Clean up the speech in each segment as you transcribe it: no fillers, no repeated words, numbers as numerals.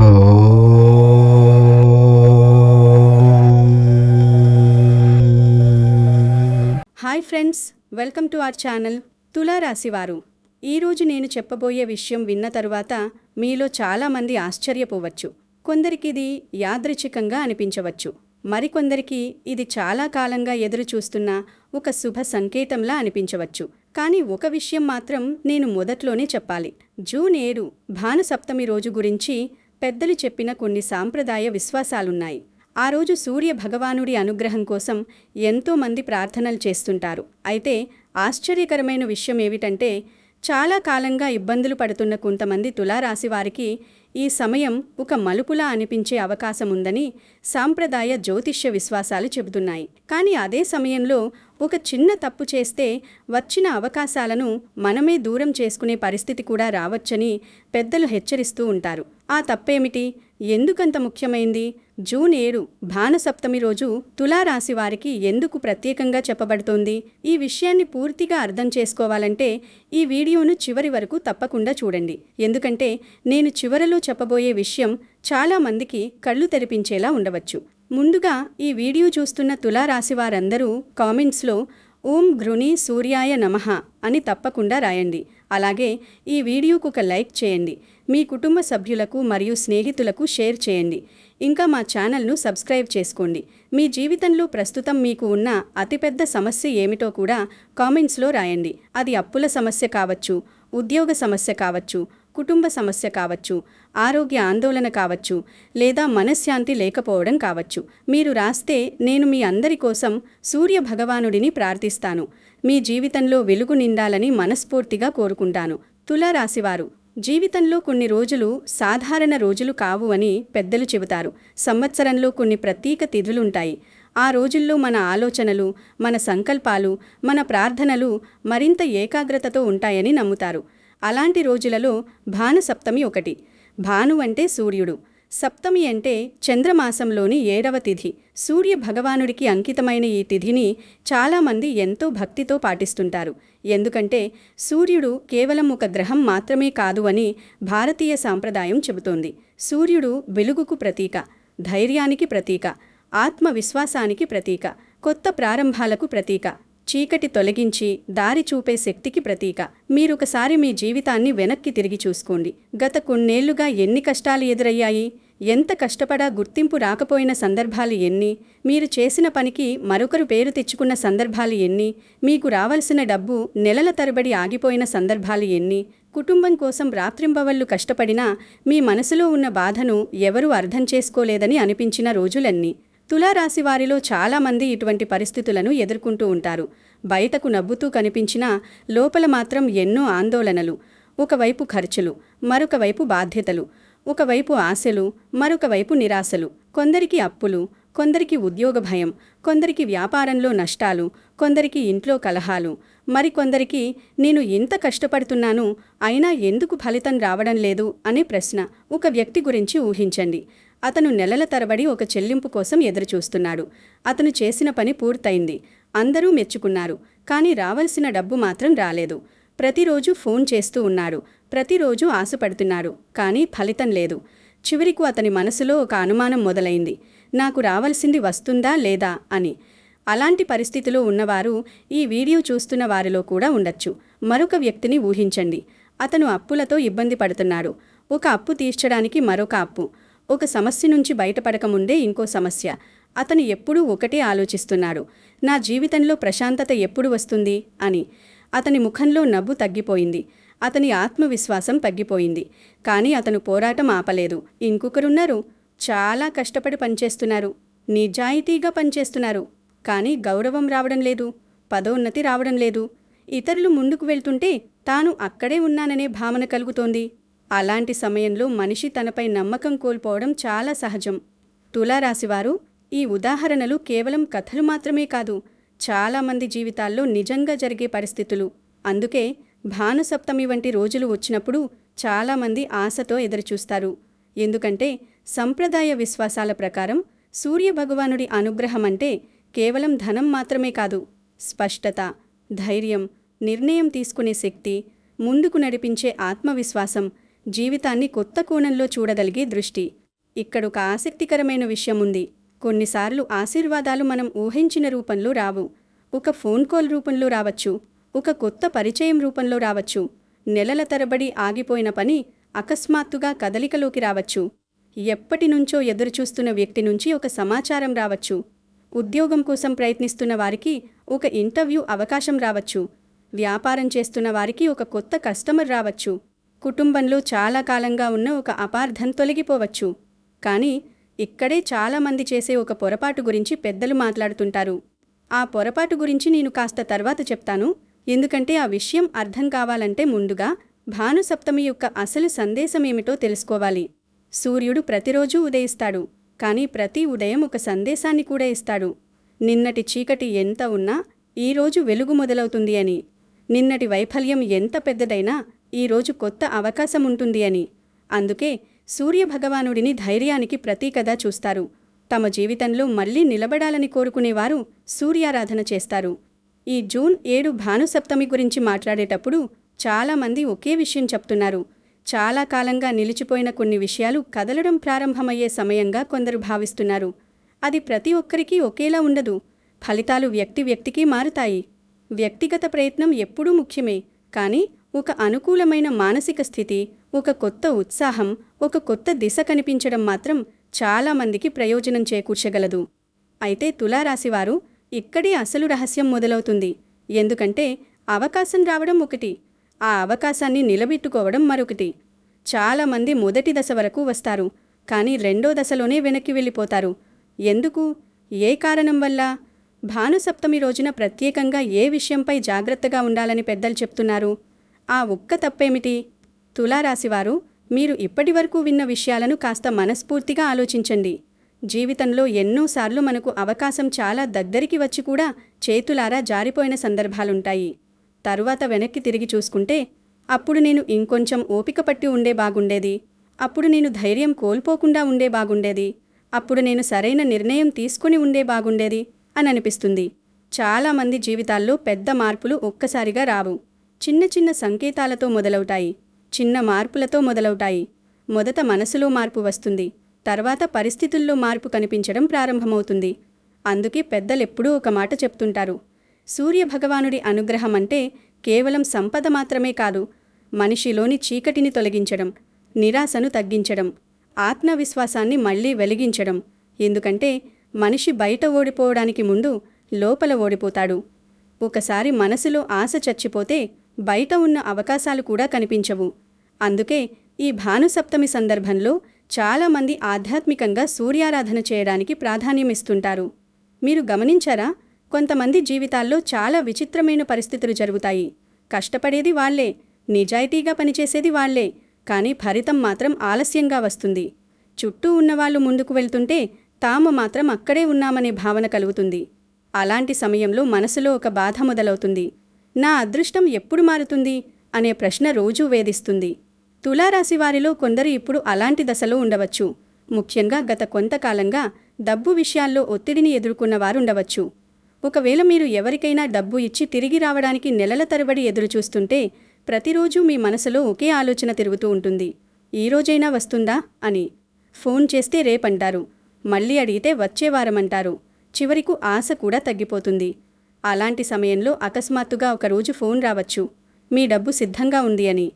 Hi friends, welcome to our channel. తులారాశివారు, ఈరోజు నేను చెప్పబోయే విషయం విన్న తరువాత మీలో చాలామంది ఆశ్చర్యపోవచ్చు. కొందరికిది యాదృచ్ఛికంగా అనిపించవచ్చు, మరికొందరికి ఇది చాలా కాలంగా ఎదురు చూస్తున్న ఒక శుభ సంకేతంలా అనిపించవచ్చు. కానీ ఒక విషయం మాత్రం నేను మొదట్లోనే చెప్పాలి. జూన్ 7 భానుసప్తమి రోజు గురించి పెద్దలు చెప్పిన కొన్ని సాంప్రదాయ విశ్వాసాలున్నాయి. ఆ రోజు సూర్య భగవానుడి అనుగ్రహం కోసం ఎంతోమంది ప్రార్థనలు చేస్తుంటారు. అయితే ఆశ్చర్యకరమైన విషయం ఏమిటంటే, చాలా కాలంగా ఇబ్బందులు పడుతున్న కొంతమంది తులారాశి వారికి ఈ సమయం ఒక మలుపులా అనిపించే అవకాశం ఉందని సాంప్రదాయ జ్యోతిష్య విశ్వాసాలు చెబుతున్నాయి. కానీ అదే సమయంలో ఒక చిన్న తప్పు చేస్తే వచ్చిన అవకాశాలను మనమే దూరం చేసుకునే పరిస్థితి కూడా రావచ్చని పెద్దలు హెచ్చరిస్తూ ఉంటారు. ఆ తప్పేమిటి? ఎందుకంత ముఖ్యమైంది? జూన్ 7 భానుసప్తమి రోజు తులారాశి వారికి ఎందుకు ప్రత్యేకంగా చెప్పబడుతోంది? ఈ విషయాన్ని పూర్తిగా అర్థం చేసుకోవాలంటే ఈ వీడియోను చివరి వరకు తప్పకుండా చూడండి. ఎందుకంటే నేను చివరలో చెప్పబోయే విషయం చాలా మందికి కళ్ళు తెరిపించేలా ఉండవచ్చు. ముందుగా ఈ వీడియో చూస్తున్న తులారాశి వారందరూ కామెంట్స్లో ఓం ఘృణి సూర్యాయ నమః అని తప్పకుండా రాయండి. అలాగే ఈ వీడియోకు ఒక లైక్ చేయండి. మీ కుటుంబ సభ్యులకు మరియు స్నేహితులకు షేర్ చేయండి. ఇంకా మా ఛానల్ను సబ్స్క్రైబ్ చేసుకోండి. మీ జీవితంలో ప్రస్తుతం మీకు ఉన్న అతిపెద్ద సమస్య ఏమిటో కూడా కామెంట్స్లో రాయండి. అది అప్పుల సమస్య కావచ్చు, ఉద్యోగ సమస్య కావచ్చు, కుటుంబ సమస్య కావచ్చు, ఆరోగ్య ఆందోళన కావచ్చు, లేదా మనశ్శాంతి లేకపోవడం కావచ్చు. మీరు రాస్తే నేను మీ అందరి కోసం సూర్య భగవానుడిని ప్రార్థిస్తాను. మీ జీవితంలో వెలుగు నిండాలని మనస్ఫూర్తిగా కోరుకుంటాను. తులారాశివారు, జీవితంలో కొన్ని రోజులు సాధారణ రోజులు కావు అని పెద్దలు చెబుతారు. సంవత్సరంలో కొన్ని ప్రత్యేక తిథులుంటాయి. ఆ రోజుల్లో మన ఆలోచనలు, మన సంకల్పాలు, మన ప్రార్థనలు మరింత ఏకాగ్రతతో ఉంటాయని నమ్ముతారు. అలాంటి రోజులలో భానుసప్తమి ఒకటి. భాను అంటే సూర్యుడు, సప్తమి అంటే చంద్రమాసంలోని 7వ తిథి. సూర్య భగవానుడికి అంకితమైన ఈ తిథిని చాలామంది ఎంతో భక్తితో పాటిస్తుంటారు. ఎందుకంటే సూర్యుడు కేవలం ఒక గ్రహం మాత్రమే కాదు అని భారతీయ సాంప్రదాయం చెబుతోంది. సూర్యుడు వెలుగుకు ప్రతీక, ధైర్యానికి ప్రతీక, ఆత్మవిశ్వాసానికి ప్రతీక, కొత్త ప్రారంభాలకు ప్రతీక, చీకటి తొలగించి దారి చూపే శక్తికి ప్రతీక. మీరొకసారి మీ జీవితాన్ని వెనక్కి తిరిగి చూసుకోండి. గత కొన్నేళ్లుగా ఎన్ని కష్టాలు ఎదురయ్యాయి? ఎంత కష్టపడా గుర్తింపు రాకపోయిన సందర్భాలు ఎన్ని? మీరు చేసిన పనికి మరొకరు పేరు తెచ్చుకున్న సందర్భాలు ఎన్ని? మీకు రావలసిన డబ్బు నెలల తరబడి ఆగిపోయిన సందర్భాలు ఎన్ని? కుటుంబం కోసం రాత్రింబవళ్లు కష్టపడినా మీ మనసులో ఉన్న బాధను ఎవరూ అర్థం చేసుకోలేదని అనిపించిన రోజులన్నీ. తులారాశి వారిలో చాలామంది ఇటువంటి పరిస్థితులను ఎదుర్కొంటూ ఉంటారు. బయటకు నవ్వుతూ కనిపించినా లోపల మాత్రం ఎన్నో ఆందోళనలు. ఒకవైపు ఖర్చులు, మరొక వైపు బాధ్యతలు, ఒకవైపు ఆశలు, మరొక వైపు నిరాశలు. కొందరికి అప్పులు, కొందరికి ఉద్యోగ భయం, కొందరికి వ్యాపారంలో నష్టాలు, కొందరికి ఇంట్లో కలహాలు, మరికొందరికి నేను ఇంత కష్టపడుతున్నాను అయినా ఎందుకు ఫలితం రావడం లేదు అనే ప్రశ్న. ఒక వ్యక్తి గురించి ఊహించండి. అతను నెలల తరబడి ఒక చెల్లింపు కోసం ఎదురుచూస్తున్నాడు. అతను చేసిన పని పూర్తయింది, అందరూ మెచ్చుకున్నారు. కానీ రావలసిన డబ్బు మాత్రం రాలేదు. ప్రతిరోజు ఫోన్ చేస్తూ ఉన్నాడు, ప్రతిరోజు ఆశపడుతున్నాడు, కానీ ఫలితం లేదు. చివరికి అతని మనసులో ఒక అనుమానం మొదలైంది, నాకు రావలసింది వస్తుందా లేదా అని. అలాంటి పరిస్థితిలో ఉన్నవారు ఈ వీడియో చూస్తున్న వారిలో కూడా ఉండొచ్చు. మరొక వ్యక్తిని ఊహించండి. అతను అప్పులతో ఇబ్బంది పడుతున్నాడు. ఒక అప్పు తీర్చడానికి మరొక అప్పు, ఒక సమస్య నుంచి బయటపడకముందే ఇంకో సమస్య. అతను ఎప్పుడూ ఒకటే ఆలోచిస్తున్నాడు, నా జీవితంలో ప్రశాంతత ఎప్పుడు వస్తుంది అని. అతని ముఖంలో నవ్వు తగ్గిపోయింది, అతని ఆత్మవిశ్వాసం తగ్గిపోయింది. కానీ అతను పోరాటం ఆపలేదు. ఇంకొకరున్నారు, చాలా కష్టపడి పనిచేస్తున్నారు, నిజాయితీగా పనిచేస్తున్నారు, కానీ గౌరవం రావడం లేదు, పదోన్నతి రావడం లేదు, ఇతరులు ముందుకు వెళ్తుంటే తాను అక్కడే ఉన్నాననే భావన కలుగుతోంది. అలాంటి సమయంలో మనిషి తనపై నమ్మకం కోల్పోవడం చాలా సహజం. తులారాశివారు, ఈ ఉదాహరణలు కేవలం కథలు మాత్రమే కాదు, చాలామంది జీవితాల్లో నిజంగా జరిగే పరిస్థితులు. అందుకే భానుసప్తమి వంటి రోజులు వచ్చినప్పుడు చాలామంది ఆశతో ఎదురుచూస్తారు. ఎందుకంటే సంప్రదాయ విశ్వాసాల ప్రకారం సూర్యభగవానుడి అనుగ్రహం అంటే కేవలం ధనం మాత్రమే కాదు, స్పష్టత, ధైర్యం, నిర్ణయం తీసుకునే శక్తి, ముందుకు నడిపించే ఆత్మవిశ్వాసం, జీవితాన్ని కొత్త కోణంలో చూడగలిగే దృష్టి. ఇక్కడొక ఆసక్తికరమైన విషయం ఉంది. కొన్నిసార్లు ఆశీర్వాదాలు మనం ఊహించిన రూపంలో రావు. ఒక ఫోన్ కాల్ రూపంలో రావచ్చు, ఒక కొత్త పరిచయం రూపంలో రావచ్చు, నెలల తరబడి ఆగిపోయిన పని అకస్మాత్తుగా కదలికలోకి రావచ్చు, ఎప్పటినుంచో ఎదురుచూస్తున్న వ్యక్తి నుంచి ఒక సమాచారం రావచ్చు, ఉద్యోగం కోసం ప్రయత్నిస్తున్న వారికి ఒక ఇంటర్వ్యూ అవకాశం రావచ్చు, వ్యాపారం చేస్తున్న వారికి ఒక కొత్త కస్టమర్ రావచ్చు, కుటుంబంలో చాలా కాలంగా ఉన్న ఒక అపార్థం తొలగిపోవచ్చు. కానీ ఇక్కడే చాలామంది చేసే ఒక పొరపాటు గురించి పెద్దలు మాట్లాడుతుంటారు. ఆ పొరపాటు గురించి నేను కాస్త తర్వాత చెప్తాను. ఎందుకంటే ఆ విషయం అర్థం కావాలంటే ముందుగా భానుసప్తమి యొక్క అసలు సందేశమేమిటో తెలుసుకోవాలి. సూర్యుడు ప్రతిరోజూ ఉదయిస్తాడు, కానీ ప్రతి ఉదయం ఒక సందేశాన్ని కూడా ఇస్తాడు. నిన్నటి చీకటి ఎంత ఉన్నా ఈరోజు వెలుగు మొదలవుతుంది అని. నిన్నటి వైఫల్యం ఎంత పెద్దదైనా ఈరోజు కొత్త అవకాశం ఉంటుంది అని. అందుకే సూర్యభగవానుడిని ధైర్యానికి ప్రతీకగా చూస్తారు. తమ జీవితంలో మళ్లీ నిలబడాలని కోరుకునేవారు సూర్యారాధన చేస్తారు. ఈ జూన్ 7 భానుసప్తమి గురించి మాట్లాడేటప్పుడు చాలామంది ఒకే విషయం చెప్తున్నారు. చాలా కాలంగా నిలిచిపోయిన కొన్ని విషయాలు కదలడం ప్రారంభమయ్యే సమయంగా కొందరు భావిస్తున్నారు. అది ప్రతి ఒక్కరికీ ఒకేలా ఉండదు. ఫలితాలు వ్యక్తి వ్యక్తికి మారుతాయి. వ్యక్తిగత ప్రయత్నం ఎప్పుడూ ముఖ్యమే, కానీ ఒక అనుకూలమైన మానసిక స్థితి, ఒక కొత్త ఉత్సాహం, ఒక కొత్త దిశ కనిపించడం మాత్రం చాలామందికి ప్రయోజనం చేకూర్చగలదు. అయితే తులారాశివారు ఇక్కడే అసలు రహస్యం మొదలవుతుంది. ఎందుకంటే అవకాశం రావడం ఒకటి, ఆ అవకాశాన్ని నిలబెట్టుకోవడం మరొకటి. చాలామంది మొదటి దశ వరకు వస్తారు, కానీ రెండో దశలోనే వెనక్కి వెళ్ళిపోతారు. ఎందుకు? ఏ కారణం వల్ల? భానుసప్తమి రోజున ప్రత్యేకంగా ఏ విషయంపై జాగ్రత్తగా ఉండాలని పెద్దలు చెప్తున్నారు? ఆ ఒక్క తప్పేమిటి? తులారాశివారు, మీరు ఇప్పటివరకు విన్న విషయాలను కాస్త మనస్ఫూర్తిగా ఆలోచించండి. జీవితంలో ఎన్నోసార్లు మనకు అవకాశం చాలా దగ్గరికి వచ్చి కూడా చేతులారా జారిపోయిన సందర్భాలుంటాయి. తరువాత వెనక్కి తిరిగి చూసుకుంటే, అప్పుడు నేను ఇంకొంచెం ఓపిక పట్టి ఉండే బాగుండేది, అప్పుడు నేను ధైర్యం కోల్పోకుండా ఉండే బాగుండేది, అప్పుడు నేను సరైన నిర్ణయం తీసుకుని ఉండే బాగుండేది అని అనిపిస్తుంది. చాలామంది జీవితాల్లో పెద్ద మార్పులు ఒక్కసారిగా రావు. చిన్న చిన్న సంకేతాలతో మొదలవుతాయి, చిన్న మార్పులతో మొదలవుతాయి. మొదట మనసులో మార్పు వస్తుంది, తర్వాత పరిస్థితుల్లో మార్పు కనిపించడం ప్రారంభమవుతుంది. అందుకే పెద్దలెప్పుడూ ఒక మాట చెప్తుంటారు. సూర్యభగవానుడి అనుగ్రహం అంటే కేవలం సంపద మాత్రమే కాదు, మనిషిలోని చీకటిని తొలగించడం, నిరాశను తగ్గించడం, ఆత్మవిశ్వాసాన్ని మళ్లీ వెలిగించడం. ఎందుకంటే మనిషి బయట ఓడిపోవడానికి ముందు లోపల ఓడిపోతాడు. ఒకసారి మనసులో ఆశ చచ్చిపోతే బయట ఉన్న అవకాశాలు కూడా కనిపించవు. అందుకే ఈ భానుసప్తమి సందర్భంలో చాలామంది ఆధ్యాత్మికంగా సూర్యారాధన చేయడానికి ప్రాధాన్యమిస్తుంటారు. మీరు గమనించారా? కొంతమంది జీవితాల్లో చాలా విచిత్రమైన పరిస్థితులు జరుగుతాయి. కష్టపడేది వాళ్లే, నిజాయితీగా పనిచేసేది వాళ్లే, కానీ ఫలితం మాత్రం ఆలస్యంగా వస్తుంది. చుట్టూ ఉన్నవాళ్లు ముందుకు వెళ్తుంటే తాము మాత్రం అక్కడే ఉన్నామనే భావన కలుగుతుంది. అలాంటి సమయంలో మనసులో ఒక బాధ మొదలవుతుంది. నా అదృష్టం ఎప్పుడు మారుతుంది అనే ప్రశ్న రోజూ వేధిస్తుంది. తులారాశివారిలో కొందరు ఇప్పుడు అలాంటి దశలో ఉండవచ్చు. ముఖ్యంగా గత కొంతకాలంగా డబ్బు విషయాల్లో ఒత్తిడిని ఎదుర్కొన్నవారుండవచ్చు. ఒకవేళ మీరు ఎవరికైనా డబ్బు ఇచ్చి తిరిగి రావడానికి నెలల తరబడి ఎదురుచూస్తుంటే ప్రతిరోజూ మీ మనసులో ఒకే ఆలోచన తిరుగుతూ ఉంటుంది. ఈరోజైనా వస్తుందా అని. ఫోన్ చేస్తే రేపంటారు, మళ్ళీ అడిగితే వచ్చేవారమంటారు. చివరకు ఆశ కూడా తగ్గిపోతుంది. అలాంటి సమయంలో అకస్మాత్తుగా ఒకరోజు ఫోన్ రావచ్చు, మీ డబ్బు సిద్ధంగా ఉంది అని.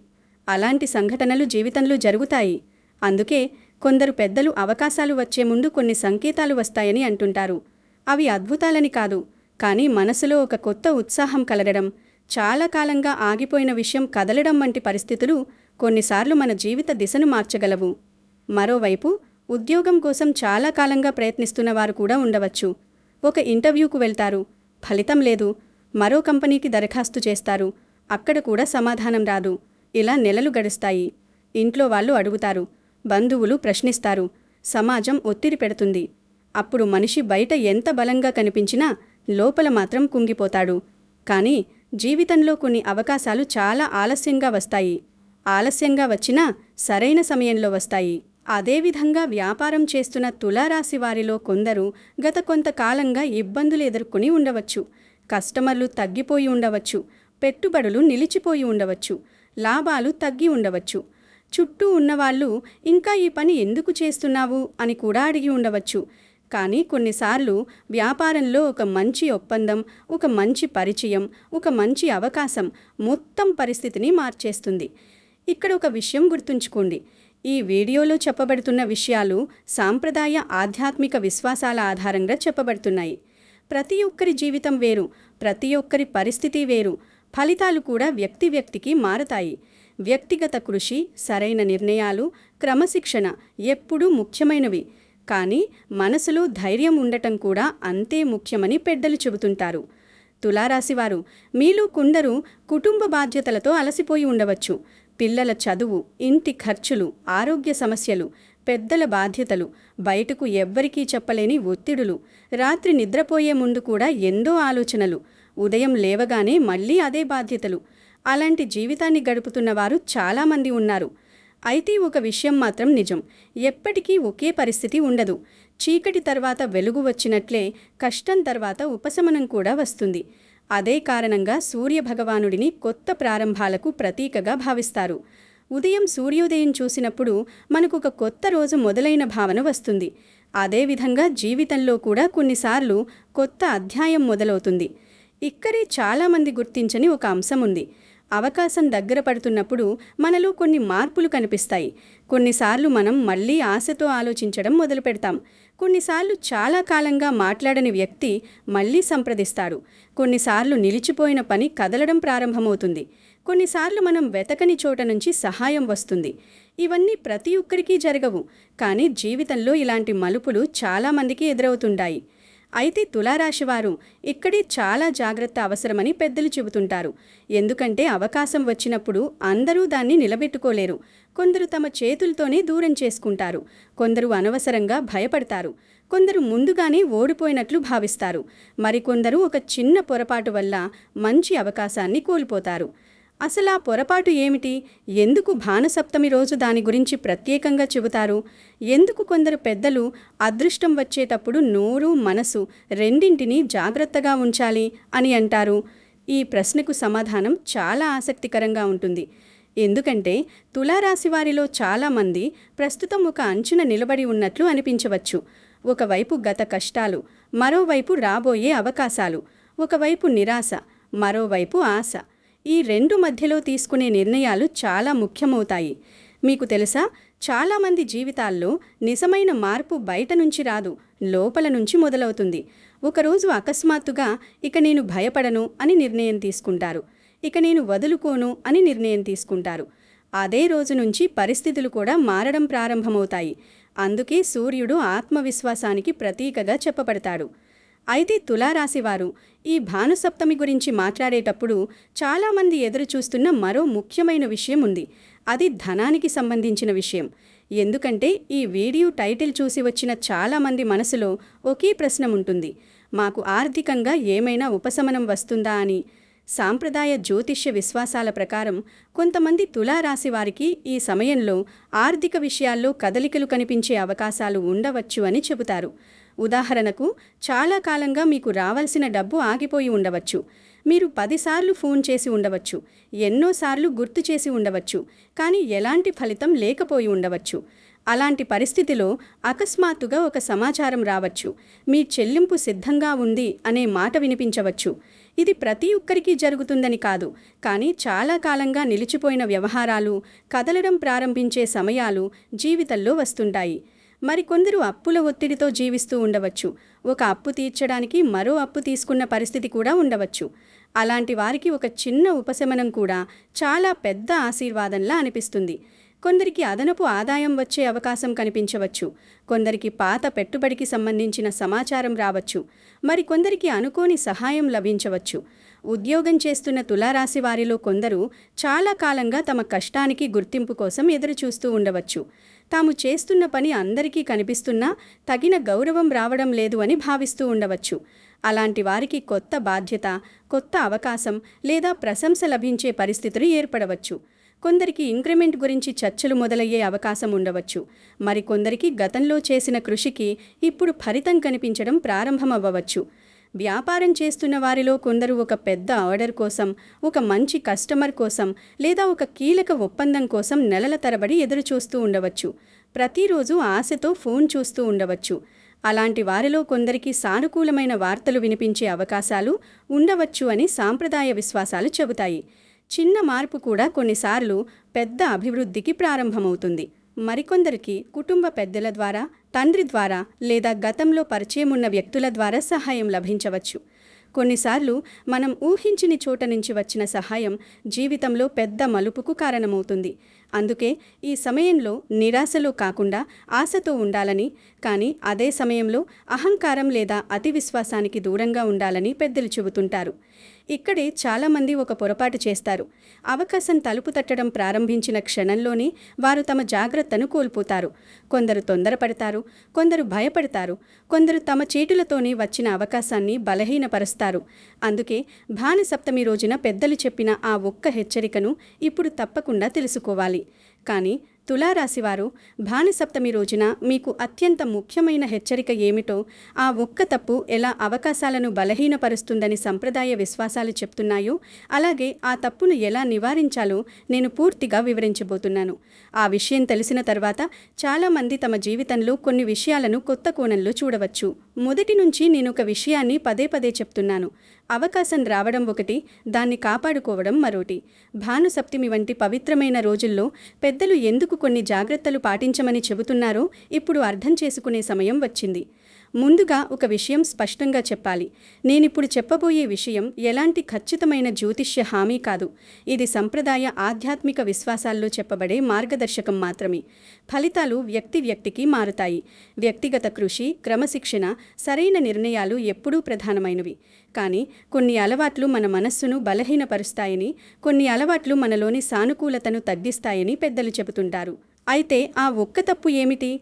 అలాంటి సంఘటనలు జీవితంలో జరుగుతాయి. అందుకే కొందరు పెద్దలు అవకాశాలు వచ్చే ముందు కొన్ని సంకేతాలు వస్తాయని అంటుంటారు. అవి అద్భుతాలని కాదు, కానీ మనసులో ఒక కొత్త ఉత్సాహం కలగడం, చాలా కాలంగా ఆగిపోయిన విషయం కదలడం వంటి పరిస్థితులు కొన్నిసార్లు మన జీవిత దిశను మార్చగలవు. మరోవైపు ఉద్యోగం కోసం చాలా కాలంగా ప్రయత్నిస్తున్న వారు కూడా ఉండవచ్చు. ఒక ఇంటర్వ్యూకు వెళ్తారు, ఫలితం లేదు. మరో కంపెనీకి దరఖాస్తు చేస్తారు, అక్కడ కూడా సమాధానం రాదు. ఇలా నెలలు గడుస్తాయి. ఇంట్లో వాళ్ళు అడుగుతారు, బంధువులు ప్రశ్నిస్తారు, సమాజం ఒత్తిడి పెడుతుంది. అప్పుడు మనిషి బయట ఎంత బలంగా కనిపించినా లోపల మాత్రం కుంగిపోతాడు. కానీ జీవితంలో కొన్ని అవకాశాలు చాలా ఆలస్యంగా వస్తాయి. ఆలస్యంగా వచ్చినా సరైన సమయంలో వస్తాయి. అదేవిధంగా వ్యాపారం చేస్తున్న తులారాశి వారిలో కొందరు గత కొంతకాలంగా ఇబ్బందులు ఎదుర్కొని ఉండవచ్చు. కస్టమర్లు తగ్గిపోయి ఉండవచ్చు, పెట్టుబడులు నిలిచిపోయి ఉండవచ్చు, లాభాలు తగ్గి ఉండవచ్చు. చుట్టూ ఉన్నవాళ్ళు ఇంకా ఈ పని ఎందుకు చేస్తున్నావు అని కూడా అడిగి ఉండవచ్చు. కానీ కొన్నిసార్లు వ్యాపారంలో ఒక మంచి ఒప్పందం, ఒక మంచి పరిచయం, ఒక మంచి అవకాశం మొత్తం పరిస్థితిని మార్చేస్తుంది. ఇక్కడ ఒక విషయం గుర్తుంచుకోండి. ఈ వీడియోలో చెప్పబడుతున్న విషయాలు సాంప్రదాయ ఆధ్యాత్మిక విశ్వాసాల ఆధారంగా చెప్పబడుతున్నాయి. ప్రతి ఒక్కరి జీవితం వేరు, ప్రతి ఒక్కరి పరిస్థితి వేరు, ఫలితాలు కూడా వ్యక్తికి మారతాయి. వ్యక్తిగత కృషి, సరైన నిర్ణయాలు, క్రమశిక్షణ ఎప్పుడూ ముఖ్యమైనవి. కానీ మనసులో ధైర్యం ఉండటం కూడా అంతే ముఖ్యమని పెద్దలు చెబుతుంటారు. తులారాశివారు, మీలో కొందరు కుటుంబ బాధ్యతలతో అలసిపోయి ఉండవచ్చు. పిల్లల చదువు, ఇంటి ఖర్చులు, ఆరోగ్య సమస్యలు, పెద్దల బాధ్యతలు, బయటకు ఎవ్వరికీ చెప్పలేని ఒత్తిడులు, రాత్రి నిద్రపోయే ముందు కూడా ఎన్నో ఆలోచనలు, ఉదయం లేవగానే మళ్ళీ అదే బాధ్యతలు. అలాంటి జీవితాన్ని గడుపుతున్నవారు చాలామంది ఉన్నారు. అయితే ఒక విషయం మాత్రం నిజం, ఎప్పటికీ ఒకే పరిస్థితి ఉండదు. చీకటి తర్వాత వెలుగు వచ్చినట్లే కష్టం తర్వాత ఉపశమనం కూడా వస్తుంది. అదే కారణంగా సూర్యభగవానుడిని కొత్త ప్రారంభాలకు ప్రతీకగా భావిస్తారు. ఉదయం సూర్యోదయం చూసినప్పుడు మనకు ఒక కొత్త రోజు మొదలైన భావన వస్తుంది. అదేవిధంగా జీవితంలో కూడా కొన్నిసార్లు కొత్త అధ్యాయం మొదలవుతుంది. ఇక్కడే చాలామంది గుర్తించని ఒక అంశం ఉంది. అవకాశం దగ్గర పడుతున్నప్పుడు మనలో కొన్ని మార్పులు కనిపిస్తాయి. కొన్నిసార్లు మనం మళ్ళీ ఆశతో ఆలోచించడం మొదలు పెడతాం. కొన్నిసార్లు చాలా కాలంగా మాట్లాడని వ్యక్తి మళ్ళీ సంప్రదిస్తాడు. కొన్నిసార్లు నిలిచిపోయిన పని కదలడం ప్రారంభమవుతుంది. కొన్నిసార్లు మనం వెతకని చోట నుంచి సహాయం వస్తుంది. ఇవన్నీ ప్రతి ఒక్కరికి జరగవు, కానీ జీవితంలో ఇలాంటి మలుపులు చాలామందికి ఎదురవుతుంటాయి. అయితే తులారాశివారు, ఇక్కడే చాలా జాగ్రత్త అవసరమని పెద్దలు చెబుతుంటారు. ఎందుకంటే అవకాశం వచ్చినప్పుడు అందరూ దాన్ని నిలబెట్టుకోలేరు. కొందరు తమ చేతులతోనే దూరం చేసుకుంటారు, కొందరు అనవసరంగా భయపడతారు, కొందరు ముందుగానే ఓడిపోయినట్లు భావిస్తారు, మరికొందరు ఒక చిన్న పొరపాటు వల్ల మంచి అవకాశాన్ని కోల్పోతారు. అసలు ఆ పొరపాటు ఏమిటి? ఎందుకు భానుసప్తమి రోజు దాని గురించి ప్రత్యేకంగా చెబుతారు? ఎందుకు కొందరు పెద్దలు అదృష్టం వచ్చేటప్పుడు నోరు, మనసు రెండింటినీ జాగ్రత్తగా ఉంచాలి అని అంటారు? ఈ ప్రశ్నకు సమాధానం చాలా ఆసక్తికరంగా ఉంటుంది. ఎందుకంటే తులారాశి వారిలో చాలామంది ప్రస్తుతం ఒక అంచున నిలబడి ఉన్నట్లు అనిపించవచ్చు. ఒకవైపు గత కష్టాలు, మరోవైపు రాబోయే అవకాశాలు, ఒకవైపు నిరాశ, మరోవైపు ఆశ. ఈ రెండు మధ్యలో తీసుకునే నిర్ణయాలు చాలా ముఖ్యమవుతాయి. మీకు తెలుసా, చాలామంది జీవితాల్లో నిజమైన మార్పు బయట నుంచి రాదు, లోపల నుంచి మొదలవుతుంది. ఒకరోజు అకస్మాత్తుగా ఇక నేను భయపడను అని నిర్ణయం తీసుకుంటారు, ఇక నేను వదులుకోను అని నిర్ణయం తీసుకుంటారు. అదే రోజు నుంచి పరిస్థితులు కూడా మారడం ప్రారంభమవుతాయి. అందుకే సూర్యుడు ఆత్మవిశ్వాసానికి ప్రతీకగా చెప్పబడతాడు. అయితే తులారాశివారు, ఈ భానుసప్తమి గురించి మాట్లాడేటప్పుడు చాలామంది ఎదురు చూస్తున్న మరో ముఖ్యమైన విషయం ఉంది. అది ధనానికి సంబంధించిన విషయం. ఎందుకంటే ఈ వీడియో టైటిల్ చూసి వచ్చిన చాలామంది మనసులో ఒకే ప్రశ్న ఉంటుంది: మాకు ఆర్థికంగా ఏమైనా ఉపశమనం వస్తుందా అని. సాంప్రదాయ జ్యోతిష్య విశ్వాసాల ప్రకారం కొంతమంది తులారాశి వారికి ఈ సమయంలో ఆర్థిక విషయాల్లో కదలికలు కనిపించే అవకాశాలు ఉండవచ్చు అని చెబుతారు. ఉదాహరణకు, చాలా కాలంగా మీకు రావాల్సిన డబ్బు ఆగిపోయి ఉండవచ్చు. మీరు 10 సార్లు ఫోన్ చేసి ఉండవచ్చు, ఎన్నోసార్లు గుర్తు చేసి ఉండవచ్చు, కానీ ఎలాంటి ఫలితం లేకపోయి ఉండవచ్చు. అలాంటి పరిస్థితిలో అకస్మాత్తుగా ఒక సమాచారం రావచ్చు, మీ చెల్లింపు సిద్ధంగా ఉంది అనే మాట వినిపించవచ్చు. ఇది ప్రతి ఒక్కరికి జరుగుతుందని కాదు, కానీ చాలా కాలంగా నిలిచిపోయిన వ్యవహారాలు కదలడం ప్రారంభించే సమయాలు జీవితంలో వస్తుంటాయి. మరికొందరు అప్పుల ఒత్తిడితో జీవిస్తూ ఉండవచ్చు. ఒక అప్పు తీర్చడానికి మరో అప్పు తీసుకున్న పరిస్థితి కూడా ఉండవచ్చు. అలాంటి వారికి ఒక చిన్న ఉపశమనం కూడా చాలా పెద్ద ఆశీర్వాదంలా అనిపిస్తుంది. కొందరికి అదనపు ఆదాయం వచ్చే అవకాశం కనిపించవచ్చు. కొందరికి పాత పెట్టుబడికి సంబంధించిన సమాచారం రావచ్చు. మరికొందరికి అనుకోని సహాయం లభించవచ్చు. ఉద్యోగం చేస్తున్న తులారాశి వారిలో కొందరు చాలా కాలంగా తమ కష్టానికి గుర్తింపు కోసం ఎదురుచూస్తూ ఉండవచ్చు. తాము చేస్తున్న పని అందరికీ కనిపిస్తున్నా తగిన గౌరవం రావడం లేదు అని భావిస్తూ ఉండవచ్చు. అలాంటి వారికి కొత్త బాధ్యత, కొత్త అవకాశం లేదా ప్రశంస లభించే పరిస్థితులు ఏర్పడవచ్చు. కొందరికి ఇంక్రిమెంట్ గురించి చర్చలు మొదలయ్యే అవకాశం ఉండవచ్చు. మరికొందరికి గతంలో చేసిన కృషికి ఇప్పుడు ఫలితం కనిపించడం ప్రారంభమవ్వవచ్చు. వ్యాపారం చేస్తున్న వారిలో కొందరు ఒక పెద్ద ఆర్డర్ కోసం, ఒక మంచి కస్టమర్ కోసం లేదా ఒక కీలక ఒప్పందం కోసం నెలల తరబడి ఎదురుచూస్తూ ఉండవచ్చు. ప్రతిరోజు ఆశతో ఫోన్ చూస్తూ ఉండవచ్చు. అలాంటి వారిలో కొందరికి సానుకూలమైన వార్తలు వినిపించే అవకాశాలు ఉండవచ్చు అని సాంప్రదాయ విశ్వాసాలు చెబుతాయి. చిన్న మార్పు కూడా కొన్నిసార్లు పెద్ద అభివృద్ధికి ప్రారంభమవుతుంది. మరికొందరికి కుటుంబ పెద్దల ద్వారా, తండ్రి ద్వారా లేదా గతంలో పరిచయం ఉన్న వ్యక్తుల ద్వారా సహాయం లభించవచ్చు. కొన్నిసార్లు మనం ఊహించని చోట నుంచి వచ్చిన సహాయం జీవితంలో పెద్ద మలుపుకు కారణమవుతుంది. అందుకే ఈ సమయంలో నిరాశలో కాకుండా ఆశతో ఉండాలని, కానీ అదే సమయంలో అహంకారం లేదా అతి విశ్వాసానికి దూరంగా ఉండాలని పెద్దలు చెబుతుంటారు. ఇక్కడే చాలామంది ఒక పొరపాటు చేస్తారు. అవకాశం తలుపు తట్టడం ప్రారంభించిన క్షణంలోనే వారు తమ జాగ్రత్తను కోల్పోతారు. కొందరు తొందరపడతారు, కొందరు భయపడతారు, కొందరు తమ చేతులతోనే వచ్చిన అవకాశాన్ని బలహీనపరుస్తారు. అందుకే భానుసప్తమి రోజున పెద్దలు చెప్పిన ఆ ఒక్క హెచ్చరికను ఇప్పుడు తప్పకుండా తెలుసుకోవాలి. కానీ తులారాశివారు భానుసప్తమి రోజున మీకు అత్యంత ముఖ్యమైన హెచ్చరిక ఏమిటో, ఆ ఒక్క తప్పు ఎలా అవకాశాలను బలహీనపరుస్తుందని సంప్రదాయ విశ్వాసాలు చెప్తున్నాయో, అలాగే ఆ తప్పును ఎలా నివారించాలో నేను పూర్తిగా వివరించబోతున్నాను. ఆ విషయం తెలిసిన తర్వాత చాలామంది తమ జీవితంలో కొన్ని విషయాలను కొత్త కోణంలో చూడవచ్చు. మొదటి నుంచి నేను ఒక విషయాన్ని పదే పదే చెప్తున్నాను. అవకాశం రావడం ఒకటి, దాన్ని కాపాడుకోవడం మరోటి. భానుసప్తమి వంటి పవిత్రమైన రోజుల్లో పెద్దలు ఎందుకు కొన్ని జాగ్రత్తలు పాటించమని చెబుతున్నారో ఇప్పుడు అర్థం చేసుకునే సమయం వచ్చింది. ముందుగా ఒక విషయం స్పష్టంగా చెప్పాలి. నేనిప్పుడు చెప్పబోయే విషయం ఎలాంటి ఖచ్చితమైన జ్యోతిష్య హామీ కాదు. ఇది సంప్రదాయ ఆధ్యాత్మిక విశ్వాసాల్లో చెప్పబడే మార్గదర్శకం మాత్రమే. ఫలితాలు వ్యక్తికి మారుతాయి. వ్యక్తిగత కృషి, క్రమశిక్షణ, సరైన నిర్ణయాలు ఎప్పుడూ ప్రధానమైనవి. కానీ కొన్ని అలవాట్లు మన మనస్సును బలహీనపరుస్తాయని, కొన్ని అలవాట్లు మనలోని సానుకూలతను తగ్గిస్తాయని పెద్దలు చెబుతుంటారు. అయితే ఆ ఒక్క తప్పు ఏమిటి?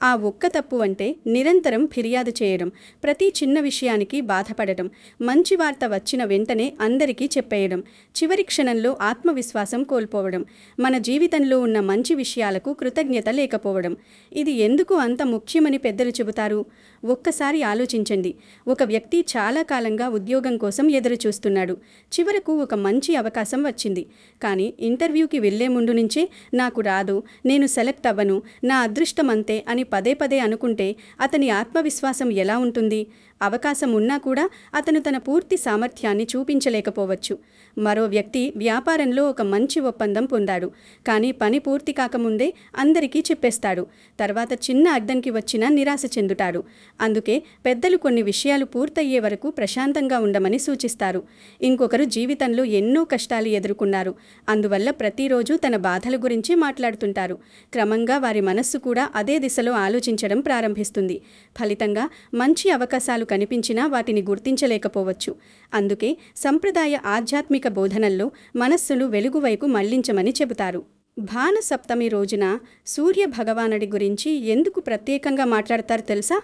ఆ ఒక్క తప్పు అంటే నిరంతరం ఫిర్యాదు చేయడం, ప్రతి చిన్న విషయానికి బాధపడటం, మంచి వార్త వచ్చిన వెంటనే అందరికీ చెప్పేయడం, చివరి క్షణంలో ఆత్మవిశ్వాసం కోల్పోవడం, మన జీవితంలో ఉన్న మంచి విషయాలకు కృతజ్ఞత లేకపోవడం. ఇది ఎందుకు అంత ముఖ్యమని పెద్దలు చెబుతారు? ఒక్కసారి ఆలోచించండి. ఒక వ్యక్తి చాలా కాలంగా ఉద్యోగం కోసం ఎదురు చూస్తున్నాడు. చివరకు ఒక మంచి అవకాశం వచ్చింది. కానీ ఇంటర్వ్యూకి వెళ్లే ముందు నుంచే నాకు రాదు, నేను సెలెక్ట్ అవ్వను, నా అదృష్టం అంతే అని పదే పదే అనుకుంటే అతని ఆత్మవిశ్వాసం ఎలా ఉంటుంది? అవకాశం ఉన్నా కూడా అతను తన పూర్తి సామర్థ్యాన్ని చూపించలేకపోవచ్చు. మరో వ్యక్తి వ్యాపారంలో ఒక మంచి ఒప్పందం పొందాడు. కానీ పని పూర్తి కాకముందే అందరికీ చెప్పేస్తాడు. తర్వాత చిన్న అడ్డంకి వచ్చినా నిరాశ చెందుతాడు. అందుకే పెద్దలు కొన్ని విషయాలు పూర్తయ్యే వరకు ప్రశాంతంగా ఉండమని సూచిస్తారు. ఇంకొకరు జీవితంలో ఎన్నో కష్టాలు ఎదుర్కొన్నారు. అందువల్ల ప్రతిరోజు తన బాధల గురించి మాట్లాడుతుంటారు. క్రమంగా వారి మనస్సు కూడా అదే దిశలో ఆలోచించడం ప్రారంభిస్తుంది. ఫలితంగా మంచి అవకాశాలు కనిపించినా వాటిని గుర్తించలేకపోవచ్చు. అందుకే సంప్రదాయ ఆధ్యాత్మిక బోధనల్లో మనస్సును వెలుగువైపు మళ్లించమని చెబుతారు. భానుసప్తమి రోజున సూర్య భగవానుడి గురించి ఎందుకు ప్రత్యేకంగా మాట్లాడతారు తెలుసా?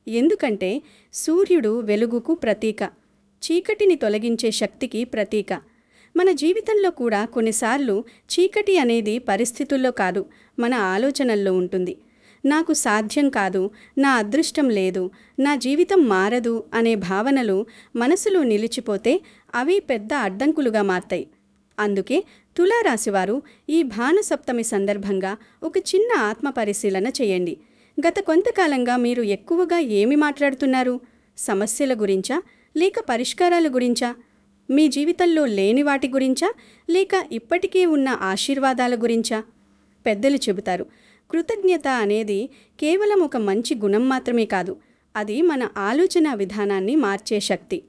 ఎందుకంటే సూర్యుడు వెలుగుకు ప్రతీక, చీకటిని తొలగించే శక్తికి ప్రతీక. మన జీవితంలో కూడా కొన్నిసార్లు చీకటి అనేది పరిస్థితుల్లో కాదు, మన ఆలోచనల్లో ఉంటుంది. నాకు సాధ్యం కాదు, నా అదృష్టం లేదు, నా జీవితం మారదు అనే భావనలు మనసులో నిలిచిపోతే అవి పెద్ద అడ్డంకులుగా మారతాయి. అందుకే తులారాశివారు ఈ భానుసప్తమి సందర్భంగా ఒక చిన్న ఆత్మ పరిశీలన చేయండి. గత కొంతకాలంగా మీరు ఎక్కువగా ఏమి మాట్లాడుతున్నారు? సమస్యల గురించా, లేక పరిష్కారాల గురించా? మీ జీవితంలో లేని వాటి గురించా, లేక ఇప్పటికే ఉన్న ఆశీర్వాదాల గురించా? పెద్దలు చెబుతారు, కృతజ్ఞత అనేది కేవలం ఒక మంచి గుణం మాత్రమే కాదు, అది మన ఆలోచన విధానాన్ని మార్చే శక్తి.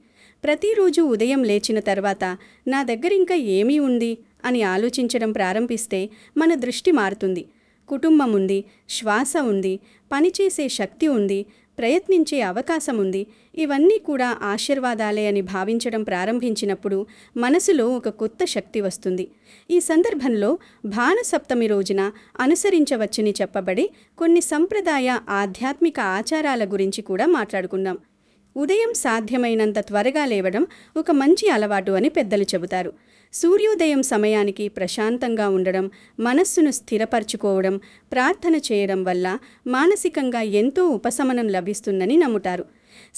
ప్రతిరోజు ఉదయం లేచిన తర్వాత నా దగ్గర ఇంకా ఏమీ ఉంది అని ఆలోచించడం ప్రారంభిస్తే మన దృష్టి మారుతుంది. కుటుంబం ఉంది, శ్వాస ఉంది, పనిచేసే శక్తి ఉంది, ప్రయత్నించే అవకాశం ఉంది. ఇవన్నీ కూడా ఆశీర్వాదాలే అని భావించడం ప్రారంభించినప్పుడు మనసులో ఒక కొత్త శక్తి వస్తుంది. ఈ సందర్భంలో భానుసప్తమి రోజున అనుసరించవచ్చని చెప్పబడే కొన్ని సంప్రదాయ ఆధ్యాత్మిక ఆచారాల గురించి కూడా మాట్లాడుకుందాం. ఉదయం సాధ్యమైనంత త్వరగా లేవడం ఒక మంచి అలవాటు అని పెద్దలు చెబుతారు. సూర్యోదయం సమయానికి ప్రశాంతంగా ఉండడం, మనస్సును స్థిరపరచుకోవడం, ప్రార్థన చేయడం వల్ల మానసికంగా ఎంతో ఉపశమనం లభిస్తుందని నమ్ముతారు.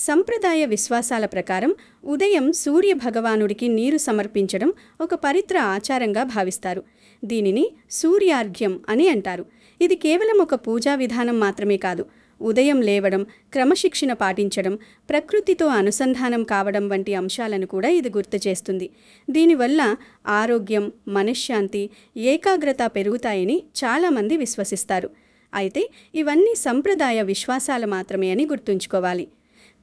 సంప్రదాయ విశ్వాసాల ప్రకారం ఉదయం సూర్య భగవానుడికి నీరు సమర్పించడం ఒక పవిత్ర ఆచారంగా భావిస్తారు. దీనిని సూర్యార్ఘ్యం అని అంటారు. ఇది కేవలం ఒక పూజా విధానం మాత్రమే కాదు. ఉదయం లేవడం, క్రమశిక్షణ పాటించడం, ప్రకృతితో అనుసంధానం కావడం వంటి అంశాలను కూడా ఇది గుర్తు చేస్తుంది. దీనివల్ల ఆరోగ్యం, మనశ్శాంతి, ఏకాగ్రత పెరుగుతాయని చాలామంది విశ్వసిస్తారు. అయితే ఇవన్నీ సంప్రదాయ విశ్వాసాలు మాత్రమే అని గుర్తుంచుకోవాలి.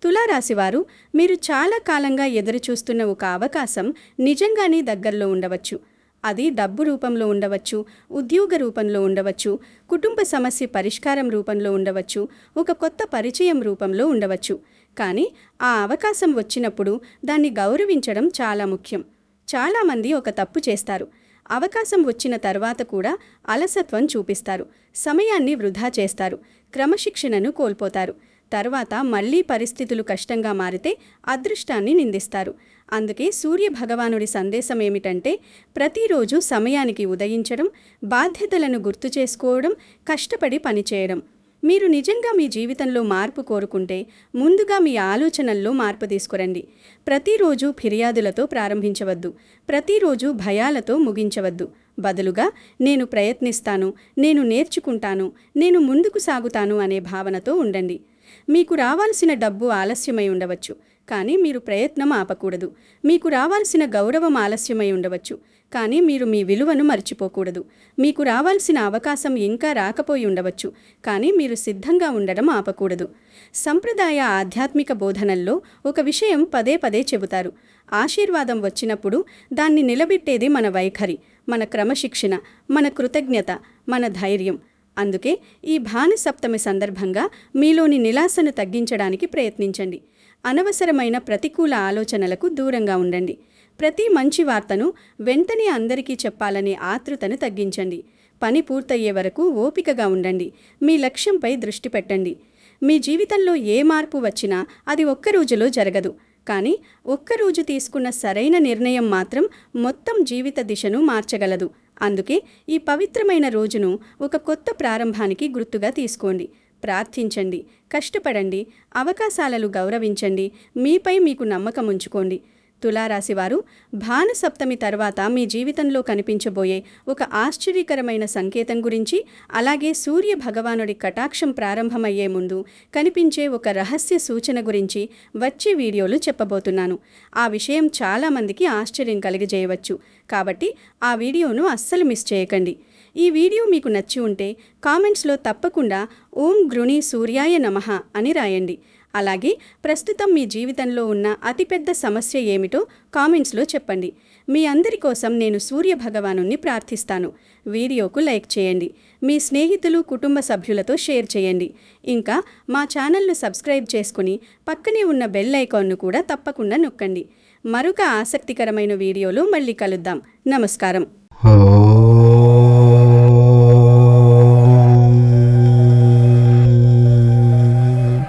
తులారాశివారు, మీరు చాలా కాలంగా ఎదురుచూస్తున్న ఒక అవకాశం నిజంగానే దగ్గరలో ఉండవచ్చు. అది డబ్బు రూపంలో ఉండవచ్చు, ఉద్యోగ రూపంలో ఉండవచ్చు, కుటుంబ సమస్య పరిష్కారం రూపంలో ఉండవచ్చు, ఒక కొత్త పరిచయం రూపంలో ఉండవచ్చు. కానీ ఆ అవకాశం వచ్చినప్పుడు దాన్ని గౌరవించడం చాలా ముఖ్యం. చాలామంది ఒక తప్పు చేస్తారు. అవకాశం వచ్చిన తర్వాత కూడా అలసత్వం చూపిస్తారు, సమయాన్ని వృధా చేస్తారు, క్రమశిక్షణను కోల్పోతారు. తర్వాత మళ్లీ పరిస్థితులు కష్టంగా మారితే అదృష్టాన్ని నిందిస్తారు. అందుకే సూర్య భగవానుడి సందేశం ఏమిటంటే, ప్రతిరోజు సమయానికి ఉదయించడం, బాధ్యతలను గుర్తు చేసుకోవడం, కష్టపడి పనిచేయడం. మీరు నిజంగా మీ జీవితంలో మార్పు కోరుకుంటే ముందుగా మీ ఆలోచనల్లో మార్పు తీసుకురండి. ప్రతిరోజు ఫిర్యాదులతో ప్రారంభించవద్దు. ప్రతిరోజు భయాలతో ముగించవద్దు. బదులుగా నేను ప్రయత్నిస్తాను, నేను నేర్చుకుంటాను, నేను ముందుకు సాగుతాను అనే భావనతో ఉండండి. మీకు రావాల్సిన డబ్బు ఆలస్యమై ఉండవచ్చు, కానీ మీరు ప్రయత్నం ఆపకూడదు. మీకు రావాల్సిన గౌరవం ఆలస్యమై ఉండవచ్చు, కానీ మీరు మీ విలువను మర్చిపోకూడదు. మీకు రావాల్సిన అవకాశం ఇంకా రాకపోయి ఉండవచ్చు, కానీ మీరు సిద్ధంగా ఉండడం ఆపకూడదు. సంప్రదాయ ఆధ్యాత్మిక బోధనల్లో ఒక విషయం పదే పదే చెబుతారు. ఆశీర్వాదం వచ్చినప్పుడు దాన్ని నిలబెట్టేది మన వైఖరి, మన క్రమశిక్షణ, మన కృతజ్ఞత, మన ధైర్యం. అందుకే ఈ భానుసప్తమి సందర్భంగా మీలోని నిరాశను తగ్గించడానికి ప్రయత్నించండి. అనవసరమైన ప్రతికూల ఆలోచనలకు దూరంగా ఉండండి. ప్రతి మంచి వార్తను వెంటనే అందరికీ చెప్పాలనే ఆతృతను తగ్గించండి. పని పూర్తయ్యే వరకు ఓపికగా ఉండండి. మీ లక్ష్యంపై దృష్టి పెట్టండి. మీ జీవితంలో ఏ మార్పు వచ్చినా అది ఒక్క రోజులో జరగదు, కానీ ఒక్కరోజు తీసుకున్న సరైన నిర్ణయం మాత్రం మొత్తం జీవిత దిశను మార్చగలదు. అందుకే ఈ పవిత్రమైన రోజును ఒక కొత్త ప్రారంభానికి గుర్తుగా తీసుకోండి. ప్రార్థించండి, కష్టపడండి, అవకాశాలను గౌరవించండి, మీపై మీకు నమ్మకం ఉంచుకోండి. తులారాశివారు, భానుసప్తమి తర్వాత మీ జీవితంలో కనిపించబోయే ఒక ఆశ్చర్యకరమైన సంకేతం గురించి, అలాగే సూర్య భగవానుడి కటాక్షం ప్రారంభమయ్యే ముందు కనిపించే ఒక రహస్య సూచన గురించి వచ్చే వీడియోలు చెప్పబోతున్నాను. ఆ విషయం చాలామందికి ఆశ్చర్యం కలిగజేయవచ్చు, కాబట్టి ఆ వీడియోను అస్సలు మిస్ చేయకండి. ఈ వీడియో మీకు నచ్చి ఉంటే కామెంట్స్లో తప్పకుండా ఓం గృణి సూర్యాయ నమః అని రాయండి. అలాగే ప్రస్తుతం మీ జీవితంలో ఉన్న అతిపెద్ద సమస్య ఏమిటో కామెంట్స్లో చెప్పండి. మీ అందరి కోసం నేను సూర్య భగవానుని ప్రార్థిస్తాను. వీడియోకు లైక్ చేయండి, మీ స్నేహితులు, కుటుంబ సభ్యులతో షేర్ చేయండి. ఇంకా మా ఛానల్ను సబ్స్క్రైబ్ చేసుకుని పక్కనే ఉన్న బెల్ ఐకాన్ను కూడా తప్పకుండా నొక్కండి. మరొక ఆసక్తికరమైన వీడియోలో మళ్ళీ కలుద్దాం. నమస్కారం.